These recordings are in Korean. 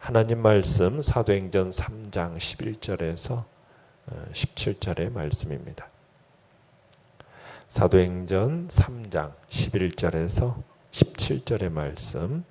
하나님 말씀 사도행전 3장 11절에서 17절의 말씀입니다. 사도행전 3장 11절에서 17절의 말씀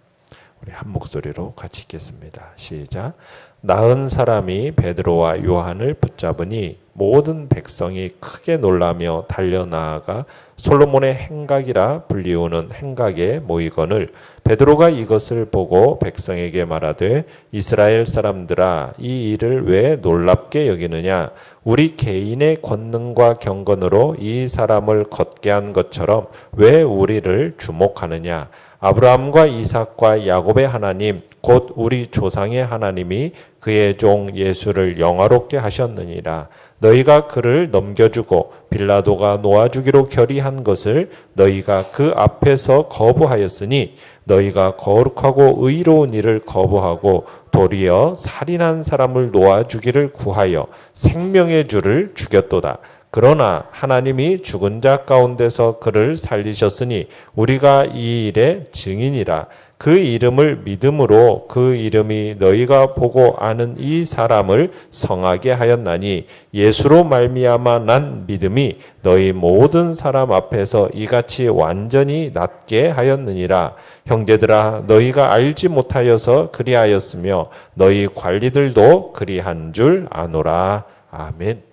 우리 한 목소리로 같이 읽겠습니다. 시작. 나은 사람이 베드로와 요한을 붙잡으니 모든 백성이 크게 놀라며 달려나아가 솔로몬의 행각이라 불리우는 행각에 모이거늘 베드로가 이것을 보고 백성에게 말하되 이스라엘 사람들아 이 일을 왜 놀랍게 여기느냐 우리 개인의 권능과 경건으로 이 사람을 걷게 한 것처럼 왜 우리를 주목하느냐 아브라함과 이삭과 야곱의 하나님 곧 우리 조상의 하나님이 그의 종 예수를 영화롭게 하셨느니라. 너희가 그를 넘겨주고 빌라도가 놓아주기로 결의한 것을 너희가 그 앞에서 거부하였으니 너희가 거룩하고 의로운 일을 거부하고 도리어 살인한 사람을 놓아주기를 구하여 생명의 주를 죽였도다. 그러나 하나님이 죽은 자 가운데서 그를 살리셨으니 우리가 이 일의 증인이라. 그 이름을 믿음으로 그 이름이 너희가 보고 아는 이 사람을 성하게 하였나니 예수로 말미암아 난 믿음이 너희 모든 사람 앞에서 이같이 완전히 낫게 하였느니라. 형제들아 너희가 알지 못하여서 그리하였으며 너희 관리들도 그리한 줄 아노라. 아멘.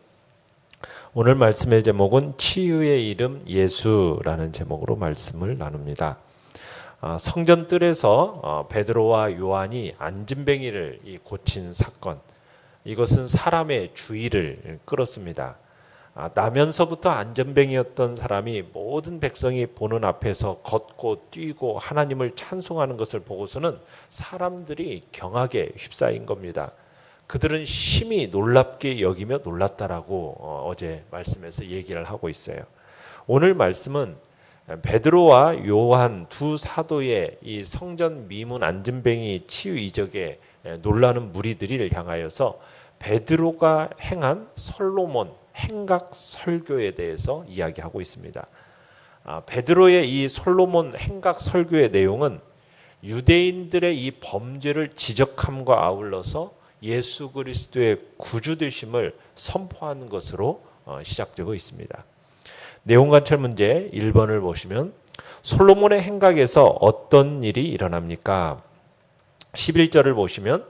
오늘 말씀의 제목은 치유의 이름 예수라는 제목으로 말씀을 나눕니다. 성전 뜰에서 베드로와 요한이 안진뱅이를 고친 사건, 이것은 사람의 주의를 끌었습니다. 나면서부터 안전뱅이였던 사람이 모든 백성이 보는 앞에서 걷고 뛰고 하나님을 찬송하는 것을 보고서는 사람들이 경악에 휩싸인 겁니다. 그들은 심히 놀랍게 여기며 놀랐다라고 어제 말씀에서 얘기를 하고 있어요. 오늘 말씀은 베드로와 요한 두 사도의 이 성전 미문 안진뱅이 치유 이적에 놀라는 무리들을 향하여서 베드로가 행한 솔로몬 행각 설교에 대해서 이야기하고 있습니다. 베드로의 이 솔로몬 행각 설교의 내용은 유대인들의 이 범죄를 지적함과 아울러서 예수 그리스도의 구주 되심을 선포하는 것으로 시작되고 있습니다. 내용 관찰 문제 1번을 보시면 솔로몬의 행각에서 어떤 일이 일어납니까? 11절을 보시면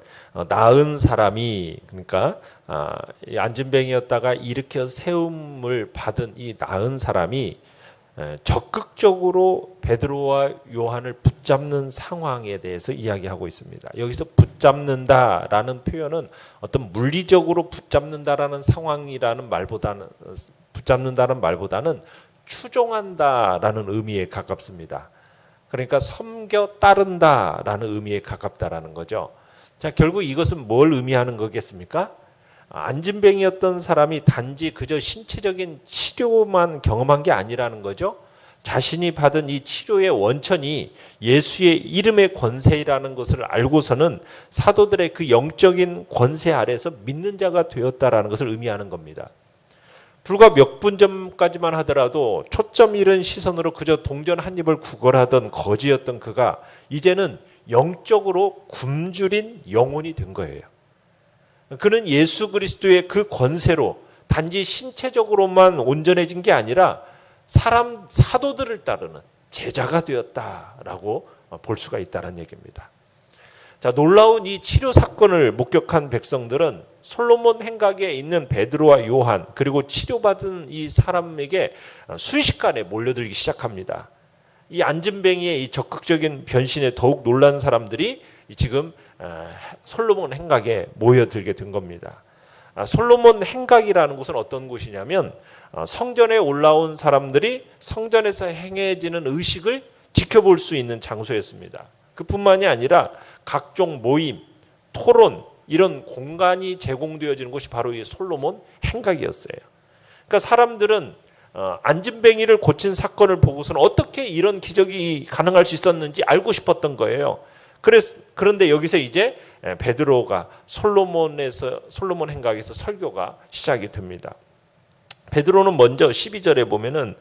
나은 사람이 그러니까 안진뱅이였다가 일으켜 세움을 받은 이 나은 사람이 적극적으로 베드로와 요한을 붙잡는 상황에 대해서 이야기하고 있습니다. 여기서 붙잡는다라는 표현은 어떤 물리적으로 붙잡는다라는 상황이라는 말보다는 추종한다라는 의미에 가깝습니다. 그러니까 섬겨 따른다라는 의미에 가깝다라는 거죠. 자, 결국 이것은 뭘 의미하는 거겠습니까? 안진뱅이였던 사람이 단지 그저 신체적인 치료만 경험한 게 아니라는 거죠. 자신이 받은 이 치료의 원천이 예수의 이름의 권세라는 것을 알고서는 사도들의 그 영적인 권세 아래서 믿는 자가 되었다라는 것을 의미하는 겁니다. 불과 몇 분 전까지만 하더라도 초점 잃은 시선으로 그저 동전 한 입을 구걸하던 거지였던 그가 이제는 영적으로 굶주린 영혼이 된 거예요. 그는 예수 그리스도의 그 권세로 단지 신체적으로만 온전해진 게 아니라 사람 사도들을 따르는 제자가 되었다라고 볼 수가 있다는 얘기입니다. 자, 놀라운 이 치료 사건을 목격한 백성들은 솔로몬 행각에 있는 베드로와 요한 그리고 치료받은 이 사람에게 순식간에 몰려들기 시작합니다. 이 안진뱅이의 이 적극적인 변신에 더욱 놀란 사람들이 지금 솔로몬 행각에 모여들게 된 겁니다. 솔로몬 행각이라는 곳은 어떤 곳이냐면 성전에 올라온 사람들이 성전에서 행해지는 의식을 지켜볼 수 있는 장소였습니다. 그뿐만이 아니라 각종 모임, 토론 이런 공간이 제공되어지는 곳이 바로 이 솔로몬 행각이었어요. 그러니까 사람들은 안진뱅이를 고친 사건을 보고서는 어떻게 이런 기적이 가능할 수 있었는지 알고 싶었던 거예요. 그런데 여기서 이제 베드로가 솔로몬 행각에서 설교가 시작이 됩니다. 베드로는 먼저 12절에 보면은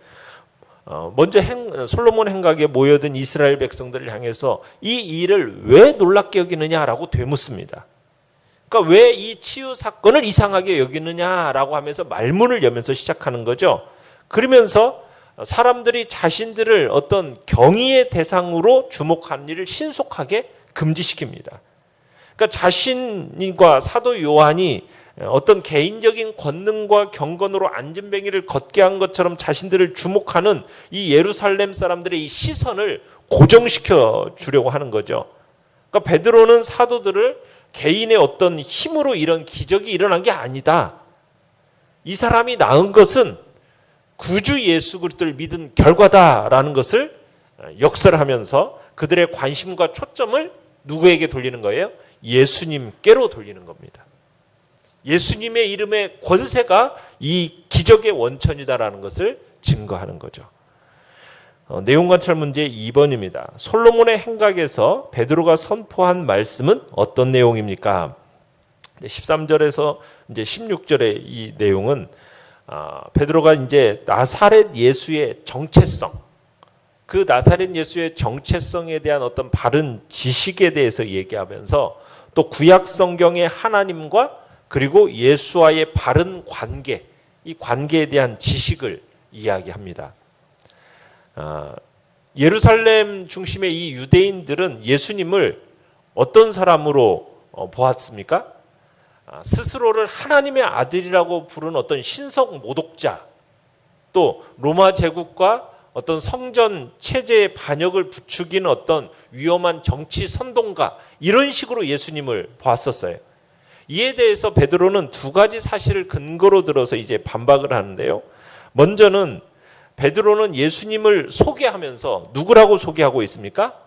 먼저 솔로몬 행각에 모여든 이스라엘 백성들을 향해서 이 일을 왜 놀랍게 여기느냐라고 되묻습니다. 그러니까 왜 이 치유 사건을 이상하게 여기느냐라고 하면서 말문을 여면서 시작하는 거죠. 그러면서 사람들이 자신들을 어떤 경의의 대상으로 주목하는 일을 신속하게 금지시킵니다. 그러니까 자신과 사도 요한이 어떤 개인적인 권능과 경건으로 안전뱅이를 걷게 한 것처럼 자신들을 주목하는 이 예루살렘 사람들의 이 시선을 고정시켜 주려고 하는 거죠. 그러니까 베드로는 사도들을 개인의 어떤 힘으로 이런 기적이 일어난 게 아니다. 이 사람이 낳은 것은 구주 예수 그리스도를 믿은 결과다라는 것을 역설하면서 그들의 관심과 초점을 누구에게 돌리는 거예요? 예수님께로 돌리는 겁니다. 예수님의 이름의 권세가 이 기적의 원천이다라는 것을 증거하는 거죠. 내용 관찰 문제 2번입니다. 솔로몬의 행각에서 베드로가 선포한 말씀은 어떤 내용입니까? 13절에서 이제 16절의 이 내용은 베드로가 이제 나사렛 예수의 정체성, 그 나사렛 예수의 정체성에 대한 어떤 바른 지식에 대해서 얘기하면서 또 구약 성경의 하나님과 그리고 예수와의 바른 관계, 이 관계에 대한 지식을 이야기합니다. 예루살렘 중심의 이 유대인들은 예수님을 어떤 사람으로 보았습니까? 스스로를 하나님의 아들이라고 부르는 어떤 신성 모독자, 또 로마 제국과 어떤 성전 체제의 반역을 부추기는 어떤 위험한 정치 선동가, 이런 식으로 예수님을 보았었어요. 이에 대해서 베드로는 두 가지 사실을 근거로 들어서 이제 반박을 하는데요. 먼저는 베드로는 예수님을 소개하면서 누구라고 소개하고 있습니까?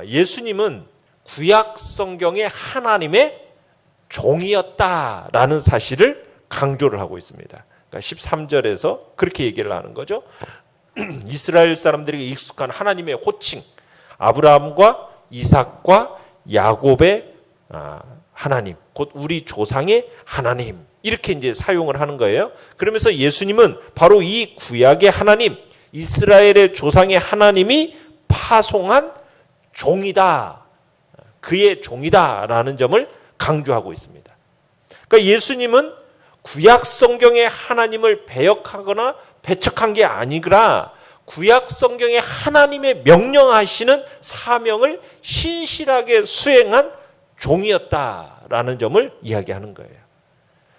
예수님은 구약 성경의 하나님의 종이었다라는 사실을 강조를 하고 있습니다. 그러니까 13절에서 그렇게 얘기를 하는 거죠. 이스라엘 사람들에게 익숙한 하나님의 호칭, 아브라함과 이삭과 야곱의 하나님, 곧 우리 조상의 하나님, 이렇게 이제 사용을 하는 거예요. 그러면서 예수님은 바로 이 구약의 하나님, 이스라엘의 조상의 하나님이 파송한 종이다, 그의 종이다라는 점을 강조하고 있습니다. 그러니까 예수님은 구약 성경의 하나님을 배역하거나 배척한 게 아니라 구약 성경의 하나님의 명령하시는 사명을 신실하게 수행한 종이었다라는 점을 이야기하는 거예요.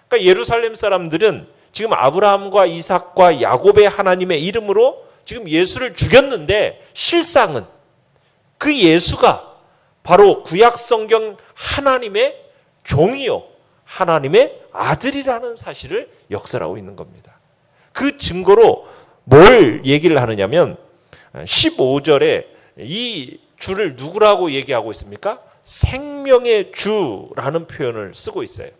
그러니까 예루살렘 사람들은 지금 아브라함과 이삭과 야곱의 하나님의 이름으로 지금 예수를 죽였는데 실상은 그 예수가 바로 구약 성경 하나님의 종이요, 하나님의 아들이라는 사실을 역설하고 있는 겁니다. 그 증거로 뭘 얘기를 하느냐면 15절에 이 주를 누구라고 얘기하고 있습니까? 생명의 주라는 표현을 쓰고 있어요.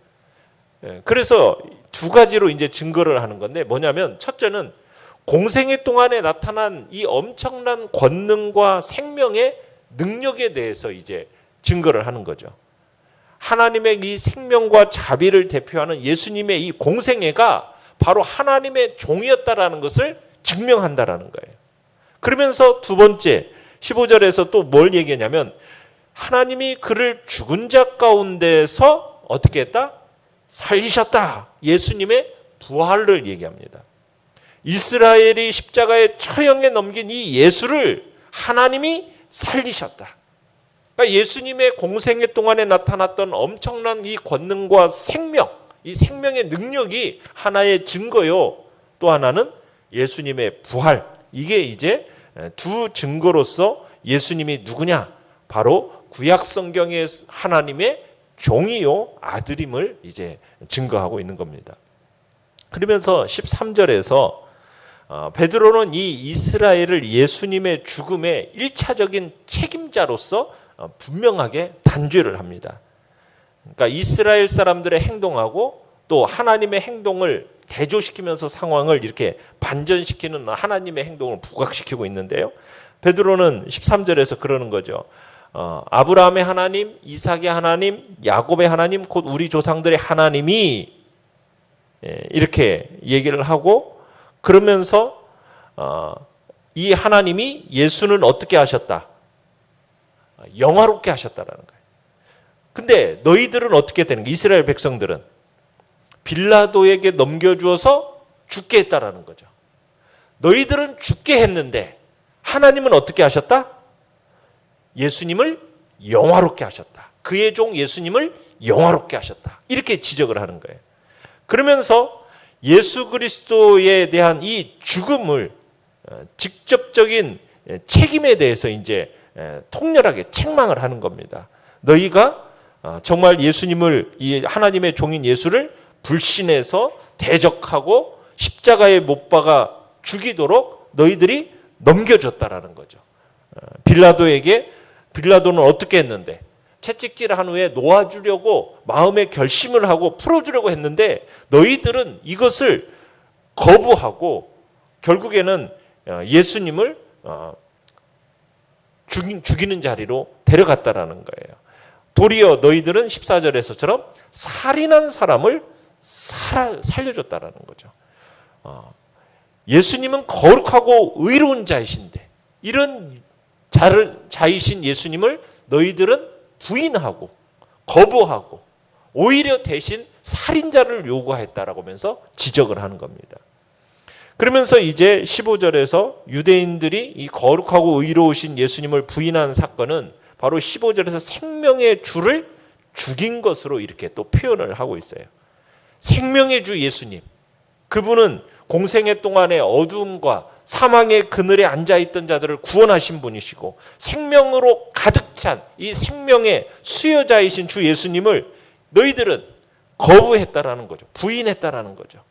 그래서 두 가지로 이제 증거를 하는 건데 뭐냐면 첫째는 공생애 동안에 나타난 이 엄청난 권능과 생명의 능력에 대해서 이제 증거를 하는 거죠. 하나님의 이 생명과 자비를 대표하는 예수님의 이 공생애가 바로 하나님의 종이었다라는 것을 증명한다라는 거예요. 그러면서 두 번째 15절에서 또 뭘 얘기하냐면 하나님이 그를 죽은 자 가운데서 어떻게 했다? 살리셨다. 예수님의 부활을 얘기합니다. 이스라엘이 십자가의 처형에 넘긴 이 예수를 하나님이 살리셨다. 그러니까 예수님의 공생애 동안에 나타났던 엄청난 이 권능과 생명, 이 생명의 능력이 하나의 증거요. 또 하나는 예수님의 부활. 이게 이제 두 증거로서 예수님이 누구냐? 바로 구약 성경의 하나님의 종이요 아들임을 이제 증거하고 있는 겁니다. 그러면서 13절에서 베드로는 이 이스라엘을 예수님의 죽음의 1차적인 책임자로서 분명하게 단죄를 합니다. 그러니까 이스라엘 사람들의 행동하고 또 하나님의 행동을 대조시키면서 상황을 이렇게 반전시키는 하나님의 행동을 부각시키고 있는데요. 베드로는 13절에서 그러는 거죠. 아브라함의 하나님, 이삭의 하나님, 야곱의 하나님, 곧 우리 조상들의 하나님이 이렇게 얘기를 하고 그러면서 이 하나님이 예수는 어떻게 하셨다? 영화롭게 하셨다라는 거예요. 근데 너희들은 어떻게 되는 거예요? 이스라엘 백성들은 빌라도에게 넘겨주어서 죽게 했다라는 거죠. 너희들은 죽게 했는데 하나님은 어떻게 하셨다? 예수님을 영화롭게 하셨다. 그의 종 예수님을 영화롭게 하셨다. 이렇게 지적을 하는 거예요. 그러면서 예수 그리스도에 대한 이 죽음을 직접적인 책임에 대해서 이제 통렬하게 책망을 하는 겁니다. 너희가 정말 예수님을, 이 하나님의 종인 예수를 불신해서 대적하고 십자가에 못 박아 죽이도록 너희들이 넘겨줬다라는 거죠. 빌라도는 어떻게 했는데 채찍질을 한 후에 놓아주려고 마음의 결심을 하고 풀어주려고 했는데 너희들은 이것을 거부하고 결국에는 예수님을 죽이는 자리로 데려갔다라는 거예요. 도리어 너희들은 14절에서처럼 살인한 사람을 살려줬다라는 거죠. 예수님은 거룩하고 의로운 자이신데 이런 자이신 예수님을 너희들은 부인하고 거부하고 오히려 대신 살인자를 요구했다라고 하면서 지적을 하는 겁니다. 그러면서 이제 15절에서 유대인들이 이 거룩하고 의로우신 예수님을 부인한 사건은 바로 15절에서 생명의 주를 죽인 것으로 이렇게 또 표현을 하고 있어요. 생명의 주 예수님, 그분은 공생애 동안의 어두움과 사망의 그늘에 앉아있던 자들을 구원하신 분이시고 생명으로 가득 찬 이 생명의 수여자이신 주 예수님을 너희들은 거부했다라는 거죠. 부인했다라는 거죠.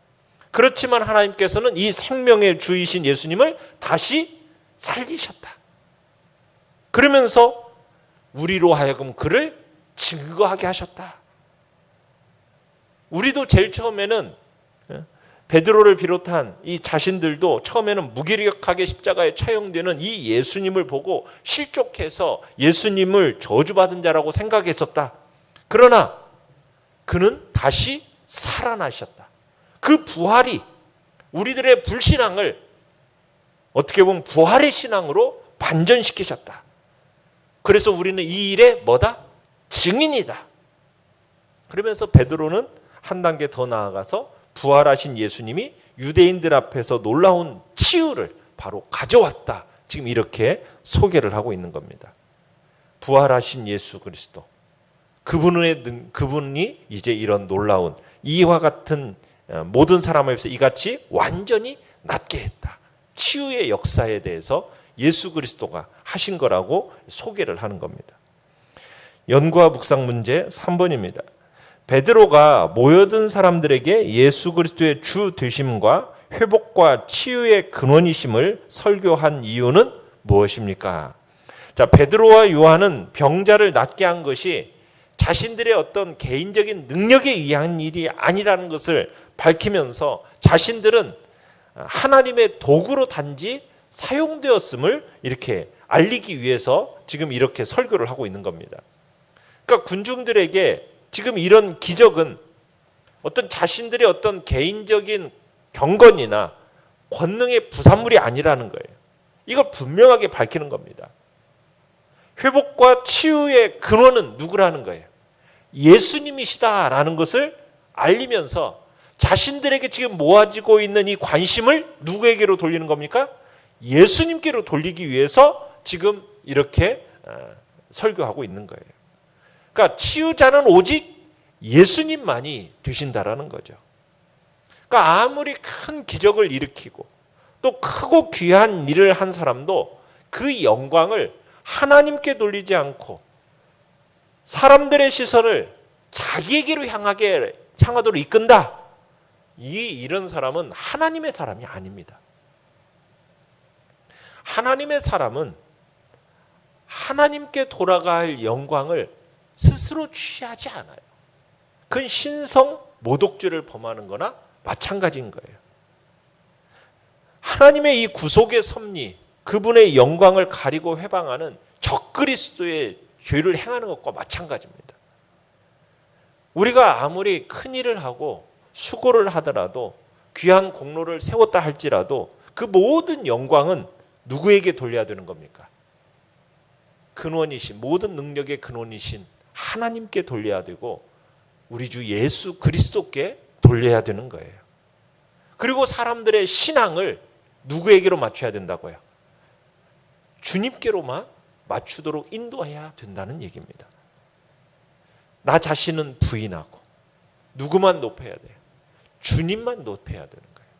그렇지만 하나님께서는 이 생명의 주이신 예수님을 다시 살리셨다. 그러면서 우리로 하여금 그를 증거하게 하셨다. 우리도 제일 처음에는 베드로를 비롯한 이 자신들도 처음에는 무기력하게 십자가에 처형되는 이 예수님을 보고 실족해서 예수님을 저주받은 자라고 생각했었다. 그러나 그는 다시 살아나셨다. 그 부활이 우리들의 불신앙을 어떻게 보면 부활의 신앙으로 반전시키셨다. 그래서 우리는 이 일에 뭐다? 증인이다. 그러면서 베드로는 한 단계 더 나아가서 부활하신 예수님이 유대인들 앞에서 놀라운 치유를 바로 가져왔다. 지금 이렇게 소개를 하고 있는 겁니다. 부활하신 예수 그리스도. 그분이 이제 이런 놀라운 이와 같은 모든 사람 앞에서 이같이 완전히 낫게 했다. 치유의 역사에 대해서 예수 그리스도가 하신 거라고 소개를 하는 겁니다. 연구와 묵상 문제 3번입니다. 베드로가 모여든 사람들에게 예수 그리스도의 주 되심과 회복과 치유의 근원이심을 설교한 이유는 무엇입니까? 자, 베드로와 요한은 병자를 낫게 한 것이 자신들의 어떤 개인적인 능력에 의한 일이 아니라는 것을 밝히면서 자신들은 하나님의 도구로 단지 사용되었음을 이렇게 알리기 위해서 지금 이렇게 설교를 하고 있는 겁니다. 그러니까 군중들에게 지금 이런 기적은 어떤 자신들의 어떤 개인적인 경건이나 권능의 부산물이 아니라는 거예요. 이걸 분명하게 밝히는 겁니다. 회복과 치유의 근원은 누구라는 거예요? 예수님이시다라는 것을 알리면서 자신들에게 지금 모아지고 있는 이 관심을 누구에게로 돌리는 겁니까? 예수님께로 돌리기 위해서 지금 이렇게 설교하고 있는 거예요. 그러니까 치유자는 오직 예수님만이 되신다라는 거죠. 그러니까 아무리 큰 기적을 일으키고 또 크고 귀한 일을 한 사람도 그 영광을 하나님께 돌리지 않고 사람들의 시선을 자기에게로 향하도록 이끈다. 이런 사람은 하나님의 사람이 아닙니다. 하나님의 사람은 하나님께 돌아갈 영광을 스스로 취하지 않아요. 그건 신성 모독죄를 범하는 거나 마찬가지인 거예요. 하나님의 이 구속의 섭리, 그분의 영광을 가리고 회방하는 적그리스도의 죄를 행하는 것과 마찬가지입니다. 우리가 아무리 큰 일을 하고 수고를 하더라도 귀한 공로를 세웠다 할지라도 그 모든 영광은 누구에게 돌려야 되는 겁니까? 근원이신, 모든 능력의 근원이신 하나님께 돌려야 되고 우리 주 예수 그리스도께 돌려야 되는 거예요. 그리고 사람들의 신앙을 누구에게로 맞춰야 된다고요? 주님께로만 맞추도록 인도해야 된다는 얘기입니다. 나 자신은 부인하고 누구만 높여야 돼요? 주님만 높여야 되는 거예요.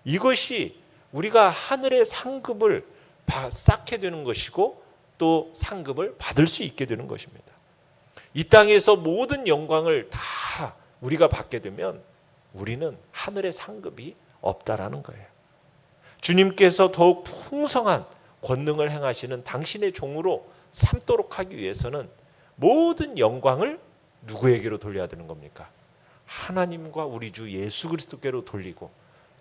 이것이 우리가 하늘의 상급을 쌓게 되는 것이고 또 상급을 받을 수 있게 되는 것입니다. 이 땅에서 모든 영광을 다 우리가 받게 되면 우리는 하늘의 상급이 없다라는 거예요. 주님께서 더욱 풍성한 권능을 행하시는 당신의 종으로 삼도록 하기 위해서는 모든 영광을 누구에게로 돌려야 되는 겁니까? 하나님과 우리 주 예수 그리스도께로 돌리고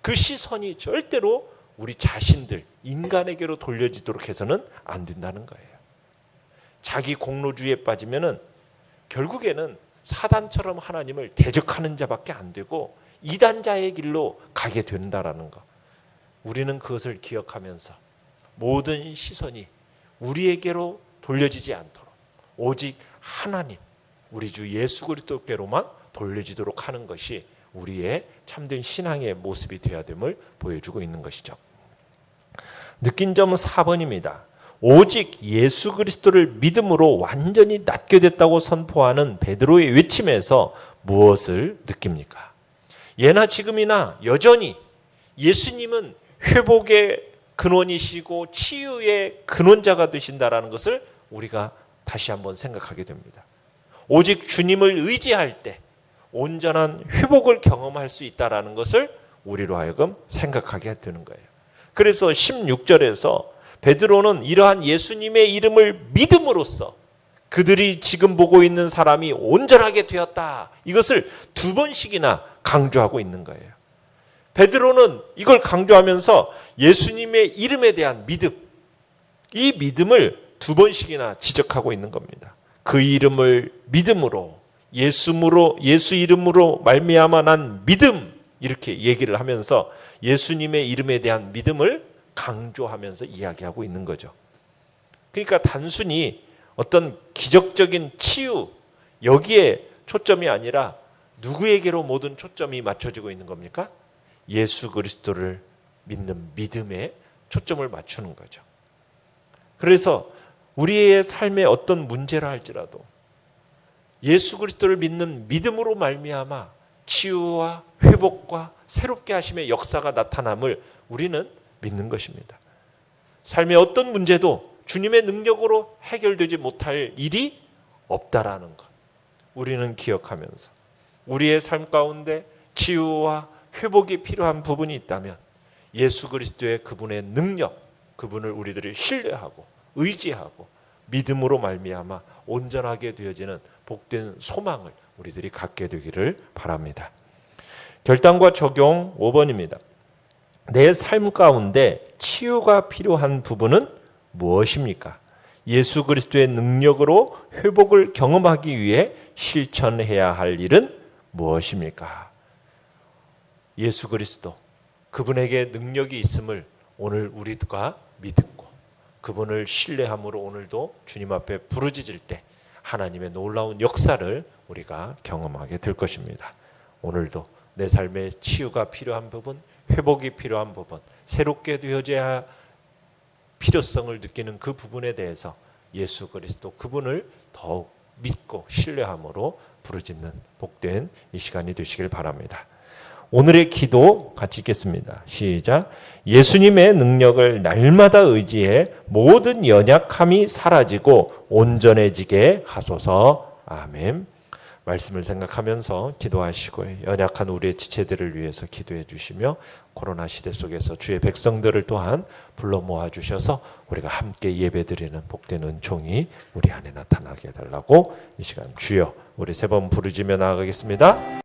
그 시선이 절대로 우리 자신들, 인간에게로 돌려지도록 해서는 안 된다는 거예요. 자기 공로주의에 빠지면은 결국에는 사단처럼 하나님을 대적하는 자밖에 안 되고 이단자의 길로 가게 된다라는 것. 우리는 그것을 기억하면서 모든 시선이 우리에게로 돌려지지 않도록 오직 하나님, 우리 주 예수 그리스도께로만 돌려지도록 하는 것이 우리의 참된 신앙의 모습이 되어야 됨을 보여주고 있는 것이죠. 느낀 점은 4번입니다. 오직 예수 그리스도를 믿음으로 완전히 낫게 됐다고 선포하는 베드로의 외침에서 무엇을 느낍니까? 예나 지금이나 여전히 예수님은 회복의 근원이시고 치유의 근원자가 되신다라는 것을 우리가 다시 한번 생각하게 됩니다. 오직 주님을 의지할 때 온전한 회복을 경험할 수 있다라는 것을 우리로 하여금 생각하게 되는 거예요. 그래서 16절에서 베드로는 이러한 예수님의 이름을 믿음으로써 그들이 지금 보고 있는 사람이 온전하게 되었다. 이것을 2번씩이나 강조하고 있는 거예요. 베드로는 이걸 강조하면서 예수님의 이름에 대한 믿음, 이 믿음을 2번씩이나 지적하고 있는 겁니다. 그 이름을 믿음으로, 예수 이름으로 말미암아 난 믿음, 이렇게 얘기를 하면서 예수님의 이름에 대한 믿음을 강조하면서 이야기하고 있는 거죠. 그러니까 단순히 어떤 기적적인 치유, 여기에 초점이 아니라 누구에게로 모든 초점이 맞춰지고 있는 겁니까? 예수 그리스도를 믿는 믿음에 초점을 맞추는 거죠. 그래서 우리의 삶에 어떤 문제라 할지라도 예수 그리스도를 믿는 믿음으로 말미암아 치유와 회복과 새롭게 하심의 역사가 나타남을 우리는 믿는 것입니다. 삶의 어떤 문제도 주님의 능력으로 해결되지 못할 일이 없다라는 것, 우리는 기억하면서 우리의 삶 가운데 치유와 회복이 필요한 부분이 있다면 예수 그리스도의 그분의 능력, 그분을 우리들이 신뢰하고 의지하고 믿음으로 말미암아 온전하게 되어지는 복된 소망을 우리들이 갖게 되기를 바랍니다. 결단과 적용 5번입니다. 내 삶 가운데 치유가 필요한 부분은 무엇입니까? 예수 그리스도의 능력으로 회복을 경험하기 위해 실천해야 할 일은 무엇입니까? 예수 그리스도, 그분에게 능력이 있음을 오늘 우리가 믿고 그분을 신뢰함으로 오늘도 주님 앞에 부르짖을 때 하나님의 놀라운 역사를 우리가 경험하게 될 것입니다. 오늘도 내 삶에 치유가 필요한 부분, 회복이 필요한 부분, 새롭게 되어져야 필요성을 느끼는 그 부분에 대해서 예수 그리스도 그분을 더욱 믿고 신뢰함으로 부르짖는 복된 이 시간이 되시길 바랍니다. 오늘의 기도 같이 읽겠습니다. 시작. 예수님의 능력을 날마다 의지해 모든 연약함이 사라지고 온전해지게 하소서. 아멘. 말씀을 생각하면서 기도하시고요. 연약한 우리의 지체들을 위해서 기도해 주시며 코로나 시대 속에서 주의 백성들을 또한 불러 모아 주셔서 우리가 함께 예배드리는 복된 은총이 우리 안에 나타나게 해달라고 이 시간 주여 우리 3번 부르짖며 나아가겠습니다.